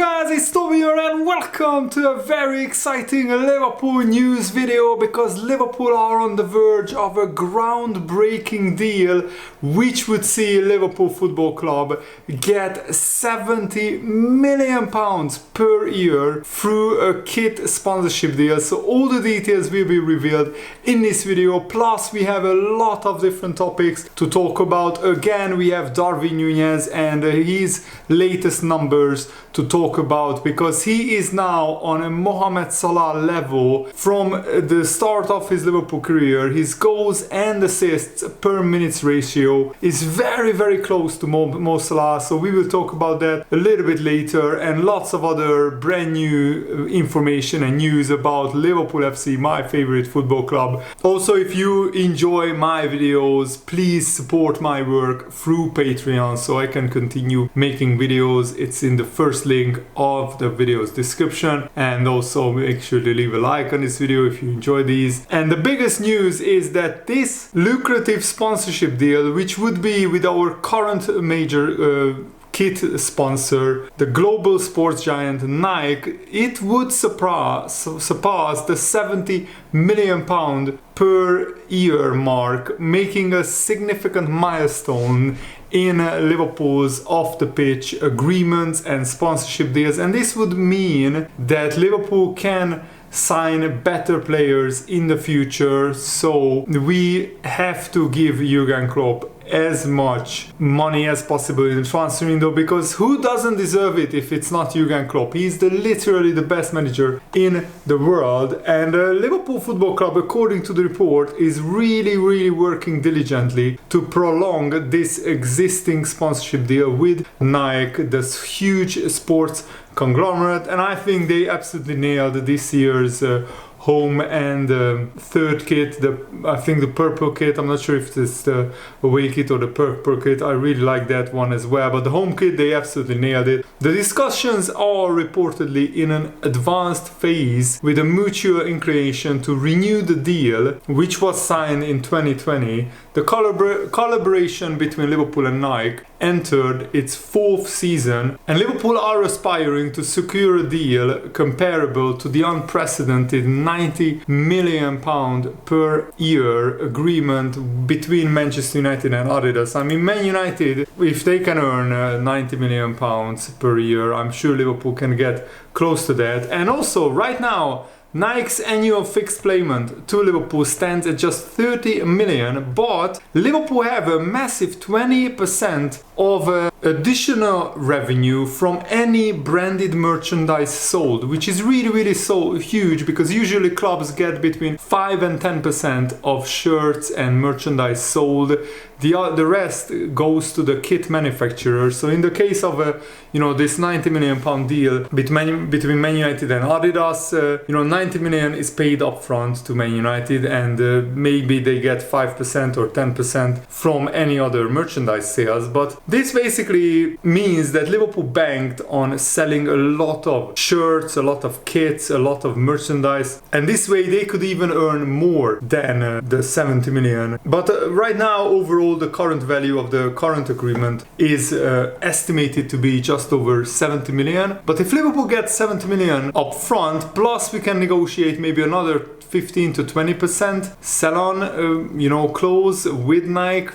guys, it's Toby here and welcome to a very exciting Liverpool news video because Liverpool are on the verge of a groundbreaking deal which would see Liverpool Football Club get £70 million per year through a kit sponsorship deal. So all the details will be revealed in this video, plus we have a lot of different topics to talk about. Again, we have Darwin Nunez and his latest numbers to talk about, because he is now on a Mohamed Salah level from the start of his Liverpool career. His goals and assists per minutes ratio is very close to Mo Salah, so we will talk about that a little bit later, and lots of other brand new information and news about Liverpool FC, my favorite football club. Also, if you enjoy my videos, please support my work through Patreon so I can continue making videos. It's in the first link of the video's description, and also make sure to leave a like on this video if you enjoy these. And the biggest news is that this lucrative sponsorship deal, which would be with our current major kit sponsor, the global sports giant Nike, it would surpass the £70 million per year mark, making a significant milestone in Liverpool's off-the-pitch agreements and sponsorship deals. And this would mean that Liverpool can sign better players in the future, so we have to give Jurgen Klopp as much money as possible in the transfer window, because who doesn't deserve it if it's not Jurgen Klopp? He's literally the best manager in the world, and Liverpool Football Club, according to the report, is really working diligently to prolong this existing sponsorship deal with Nike, this huge sports conglomerate. And I think they absolutely nailed this year's home and third kit, I think the purple kit. I'm not sure if it's the away kit or the purple kit. I really like that one as well, but the home kit, they absolutely nailed it. The discussions are reportedly in an advanced phase, with a mutual inclination to renew the deal, which was signed in 2020. The collaboration between Liverpool and Nike entered its fourth season, and Liverpool are aspiring to secure a deal comparable to the unprecedented £90 million per year agreement between Manchester United and Adidas. I mean, Man United, if they can earn £90 million per year, I'm sure Liverpool can get close to that. And also, right now, Nike's annual fixed payment to Liverpool stands at just 30 million, but Liverpool have a massive 20% of additional revenue from any branded merchandise sold, which is really so huge, because usually clubs get between 5 and 10% of shirts and merchandise sold. The rest goes to the kit manufacturer. So in the case of this £90 million deal between Man United and Adidas, 90 million is paid upfront to Man United, and maybe they get 5% or 10% from any other merchandise sales. But this basically means that Liverpool banked on selling a lot of shirts, a lot of kits, a lot of merchandise, and this way they could even earn more than the 70 million. But right now, overall, the current value of the current agreement is estimated to be just over 70 million. But if Liverpool gets 70 million up front, plus we can negotiate maybe another 15 to 20% sell-on, clause with Nike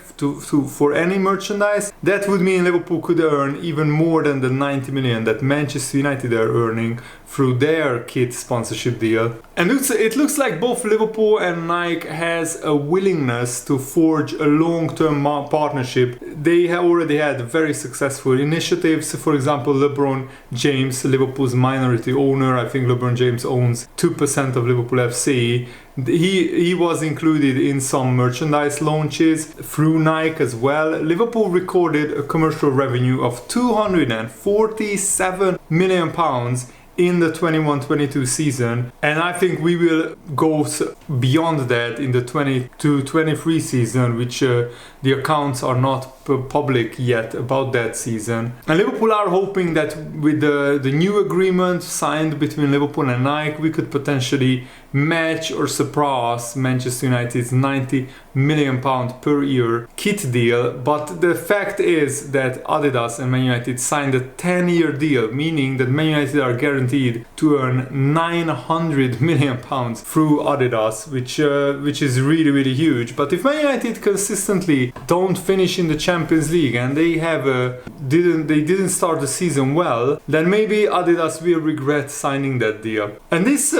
for any merchandise, that would mean Liverpool could earn even more than the 90 million that Manchester United are earning through their kit sponsorship deal. And it looks like both Liverpool and Nike has a willingness to forge a long-term partnership. They have already had very successful initiatives. For example, LeBron James, Liverpool's minority owner, I think LeBron James owns 2% of Liverpool FC. He was included in some merchandise launches through Nike as well. Liverpool recorded a commercial revenue of £247 million in the 21-22 season, and I think we will go beyond that in the 22-23 season, which the accounts are not public yet about that season. And Liverpool are hoping that with the new agreement signed between Liverpool and Nike, we could potentially match or surpass Manchester United's £90 million per year kit deal, but the fact is that Adidas and Man United signed a 10-year deal, meaning that Man United are guaranteed to earn £900 million through Adidas, which is really huge. But if Man United consistently don't finish in the Champions League and they didn't start the season well, then maybe Adidas will regret signing that deal. And this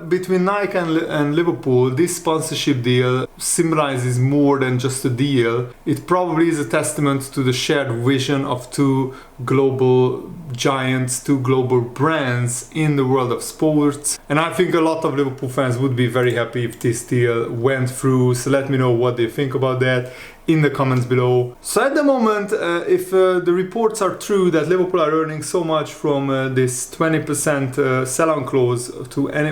between Nike and Liverpool, this sponsorship deal symbolizes more than just a deal. It probably is a testament to the shared vision of two global giants, two global brands in the world of sports. And I think a lot of Liverpool fans would be very happy if this deal went through. So let me know what they think about that in the comments below. So at the moment, if the reports are true that Liverpool are earning so much from this 20% sell-on clause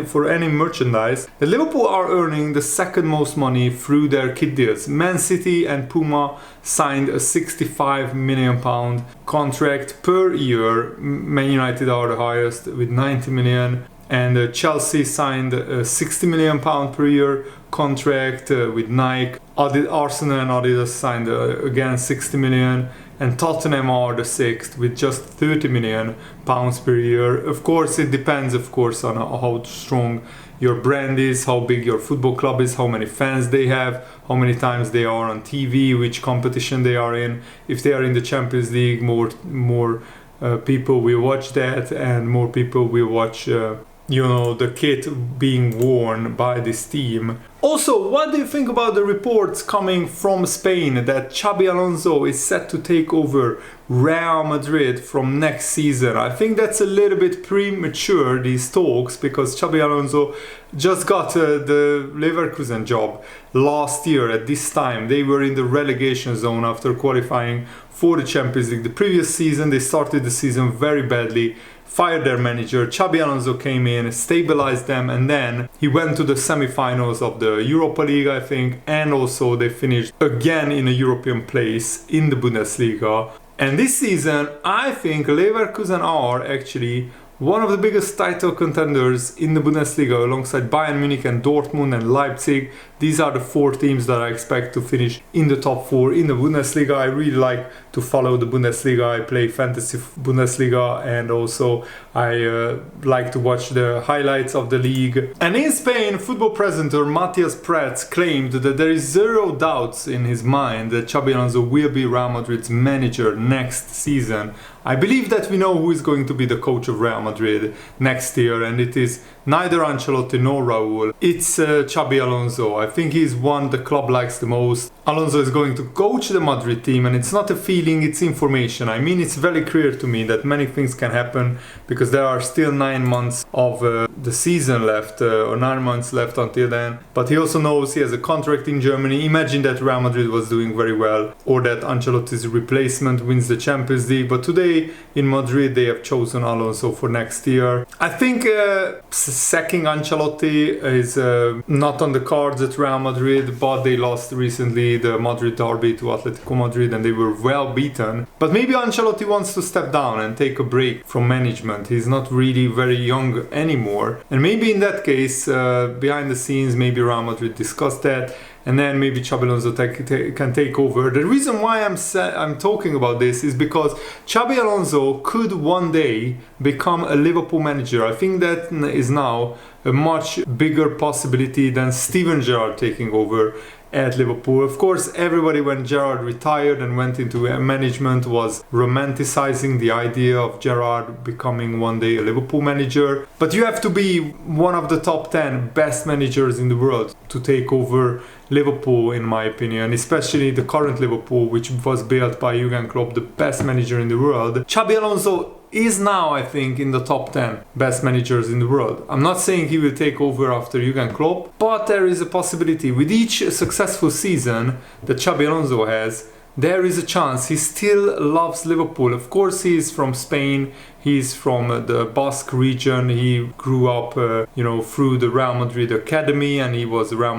for any merchandise, that Liverpool are earning the second most money through their kit deals. Man City and Puma signed a £65 million contract per year. Man United are the highest with 90 million. And Chelsea signed a £60 million per year contract with Nike. Arsenal and Adidas signed again 60 million, and Tottenham are the sixth with just 30 million pounds per year. Of course, it depends, on how strong your brand is, how big your football club is, how many fans they have, how many times they are on TV, which competition they are in. If they are in the Champions League, more people will watch that, and more people will watch the kit being worn by this team. Also, what do you think about the reports coming from Spain that Xabi Alonso is set to take over Real Madrid from next season? I think that's a little bit premature, these talks, because Xabi Alonso just got the Leverkusen job last year at this time. They were in the relegation zone after qualifying for the Champions League. The previous season, they started the season very badly, fired their manager. Xabi Alonso came in, stabilized them, and then he went to the semi-finals of the Europa League, I think, and also they finished again in a European place in the Bundesliga. And this season, I think Leverkusen are actually one of the biggest title contenders in the Bundesliga, alongside Bayern Munich and Dortmund and Leipzig. These are the four teams that I expect to finish in the top four in the Bundesliga. I really like to follow the Bundesliga. I play fantasy Bundesliga, and also I like to watch the highlights of the league. And in Spain, football presenter Matthias Prats claimed that there is zero doubts in his mind that Xabi Alonso will be Real Madrid's manager next season. I believe that we know who is going to be the coach of Real Madrid next year, and it is neither Ancelotti nor Raúl. It's Xabi Alonso. I think he's one the club likes the most. Alonso is going to coach the Madrid team, and it's not a feeling, it's information. I mean, it's very clear to me that many things can happen, because there are still 9 months of the season left, or 9 months left until then. But he also knows he has a contract in Germany. Imagine that Real Madrid was doing very well, or that Ancelotti's replacement wins the Champions League. But today in Madrid they have chosen Alonso for next year. I think sacking Ancelotti is not on the cards at Real Madrid, but they lost recently the Madrid derby to Atletico Madrid and they were well beaten. But maybe Ancelotti wants to step down and take a break from management. He's not really very young anymore, and maybe in that case, behind the scenes, maybe Real Madrid discussed that, and then maybe Xabi Alonso can take over. The reason why I'm talking about this is because Xabi Alonso could one day become a Liverpool manager. I think that is now a much bigger possibility than Steven Gerrard taking over at Liverpool. Of course, everybody when Gerrard retired and went into management was romanticizing the idea of Gerrard becoming one day a Liverpool manager. But you have to be one of the top 10 best managers in the world to take over Liverpool, in my opinion, especially the current Liverpool, which was built by Jurgen Klopp, the best manager in the world. Xabi Alonso is now, I think, in the top 10 best managers in the world. I'm not saying he will take over after Jurgen Klopp, but there is a possibility. With each successful season that Xabi Alonso has, there is a chance. He still loves Liverpool. Of course, he is from Spain. He's from the Basque region. He grew up, through the Real Madrid Academy, and he was Real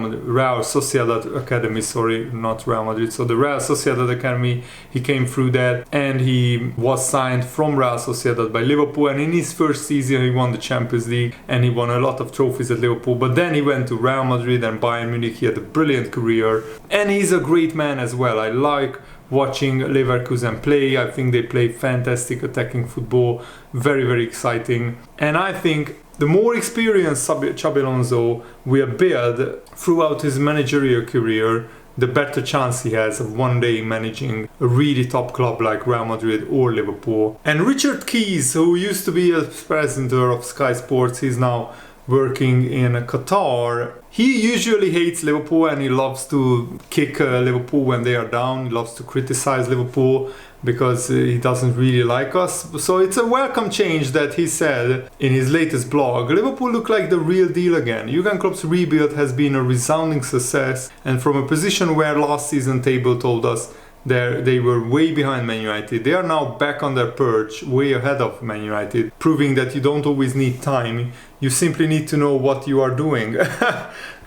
Sociedad Academy, sorry, not Real Madrid. So the Real Sociedad Academy, he came through that, and he was signed from Real Sociedad by Liverpool. And in his first season, he won the Champions League, and he won a lot of trophies at Liverpool. But then he went to Real Madrid and Bayern Munich. He had a brilliant career, and he's a great man as well. I like watching Leverkusen play. I think they play fantastic attacking football, very, very exciting. And I think the more experience Xabi Alonso will build throughout his managerial career, the better chance he has of one day managing a really top club like Real Madrid or Liverpool. And Richard Keys, who used to be a presenter of Sky Sports, he's now working in Qatar. He usually hates Liverpool, and he loves to kick Liverpool when they are down. He loves to criticize Liverpool because he doesn't really like us. So it's a welcome change that he said in his latest blog. Liverpool look like the real deal again. Jurgen Klopp's rebuild has been a resounding success, and from a position where last season table told us they were way behind Man United, they are now back on their perch, way ahead of Man United, proving that you don't always need time, you simply need to know what you are doing.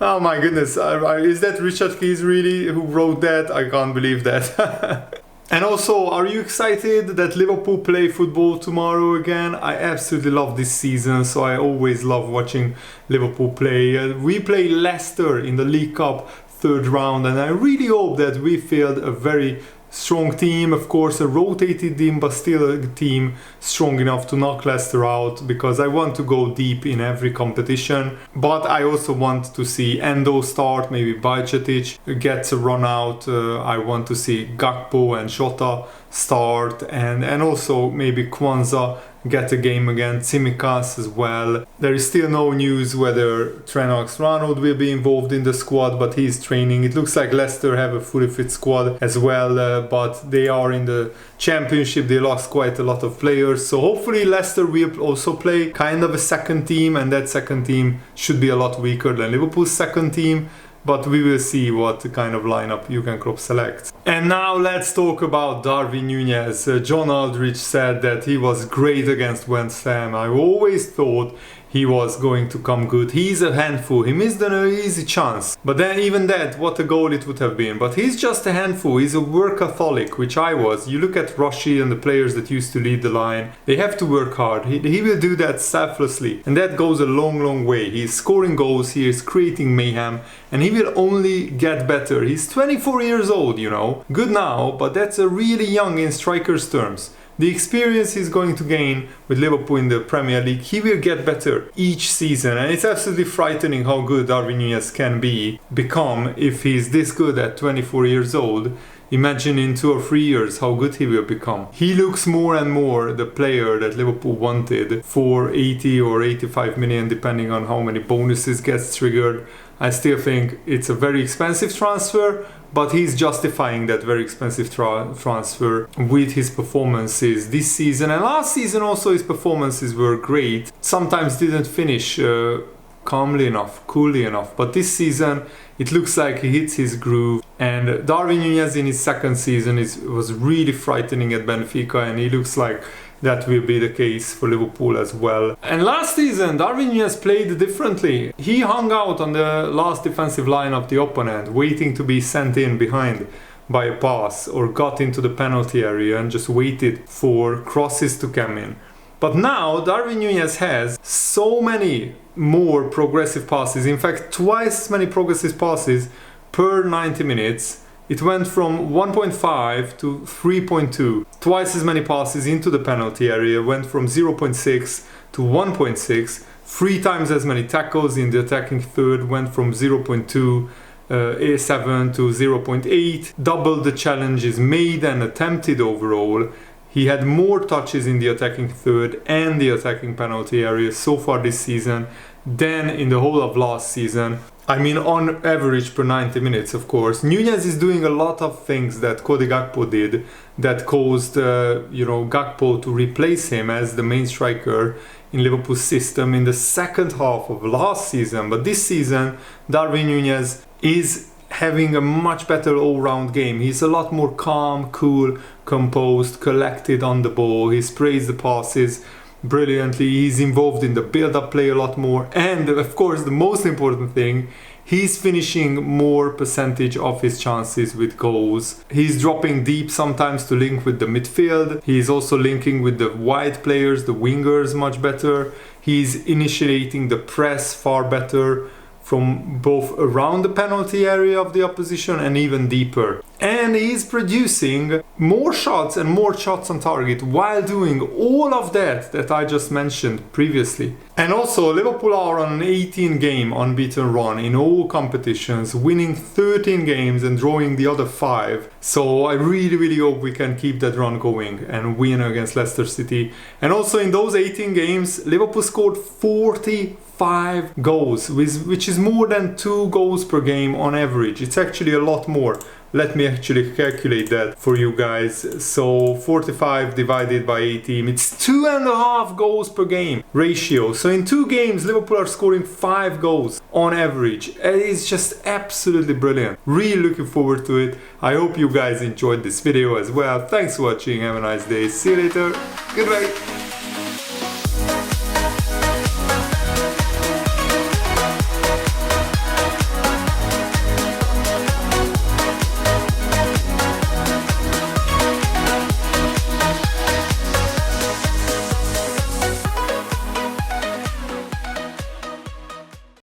Oh my goodness, is that Richard Keys really who wrote that? I can't believe that. And also, are you excited that Liverpool play football tomorrow again? I absolutely love this season, so I always love watching Liverpool play. We play Leicester in the League Cup third round, and I really hope that we field a very strong team, of course a rotated team, but still a team strong enough to knock Leicester out, because I want to go deep in every competition. But I also want to see Endo start, maybe Bajcetic gets a run out. I want to see Gakpo and Jota start, and also maybe Kwanzaa get a game against Tsimikas as well. There is still no news whether Trent Alexander-Arnold will be involved in the squad, but he's training. It looks like Leicester have a fully fit squad as well, but they are in the Championship. They lost quite a lot of players, so hopefully Leicester will also play kind of a second team, and that second team should be a lot weaker than Liverpool's second team. But we will see what kind of lineup Jurgen Klopp selects. And now let's talk about Darwin Nunez. John Aldridge said that he was great against West Ham. I always thought he was going to come good. He's a handful. He missed an easy chance. But then even that, what a goal it would have been. But he's just a handful. He's a workaholic, which I was. You look at Roshi and the players that used to lead the line. They have to work hard. He will do that selflessly. And that goes a long, long way. He's scoring goals. He is creating mayhem. And he will only get better. He's 24 years old, you know. Good now, but that's a really young in strikers' terms. The experience he's going to gain with Liverpool in the Premier League, he will get better each season, and it's absolutely frightening how good Darwin Nunez can become if he's this good at 24 years old. Imagine in 2 or 3 years how good he will become. He looks more and more the player that Liverpool wanted for 80 or 85 million, depending on how many bonuses gets triggered. I still think it's a very expensive transfer, but he's justifying that very expensive transfer with his performances this season. And last season also his performances were great. Sometimes didn't finish calmly enough, coolly enough. But this season it looks like he hits his groove. And Darwin Nunez in his second season was really frightening at Benfica, and he looks like that will be the case for Liverpool as well. And last season, Darwin Nunez played differently. He hung out on the last defensive line of the opponent, waiting to be sent in behind by a pass, or got into the penalty area and just waited for crosses to come in. But now Darwin Nunez has so many more progressive passes, in fact twice as many progressive passes per 90 minutes. It went from 1.5 to 3.2. Twice as many passes into the penalty area, went from 0.6 to 1.6. 3 times as many tackles in the attacking third, went from 0.2 A7 to 0.8. Doubled the challenges made and attempted overall. He had more touches in the attacking third and the attacking penalty area so far this season than in the whole of last season. I mean, on average per 90 minutes, of course. Nunez is doing a lot of things that Cody Gakpo did that caused, Gakpo to replace him as the main striker in Liverpool's system in the second half of last season. But this season, Darwin Nunez is having a much better all-round game. He's a lot more calm, cool, composed, collected on the ball. He sprays the passes brilliantly. He's involved in the build-up play a lot more. And of course, the most important thing, he's finishing more percentage of his chances with goals. He's dropping deep sometimes to link with the midfield. He's also linking with the wide players, the wingers, much better. He's initiating the press far better from both around the penalty area of the opposition and even deeper. And he's producing more shots and more shots on target while doing all of that I just mentioned previously. And also, Liverpool are on an 18-game unbeaten run in all competitions, winning 13 games and drawing the other 5. So I really hope we can keep that run going and win against Leicester City. And also in those 18 games, Liverpool scored 45 goals, which is more than 2 goals per game on average. It's actually a lot more. Let me actually calculate that for you guys. So 45 divided by 18, it's 2.5 goals per game ratio. So in 2 games, Liverpool are scoring 5 goals on average. It is just absolutely brilliant. Really looking forward to it. I hope you guys enjoyed this video as well. Thanks for watching. Have a nice day. See you later. Goodbye.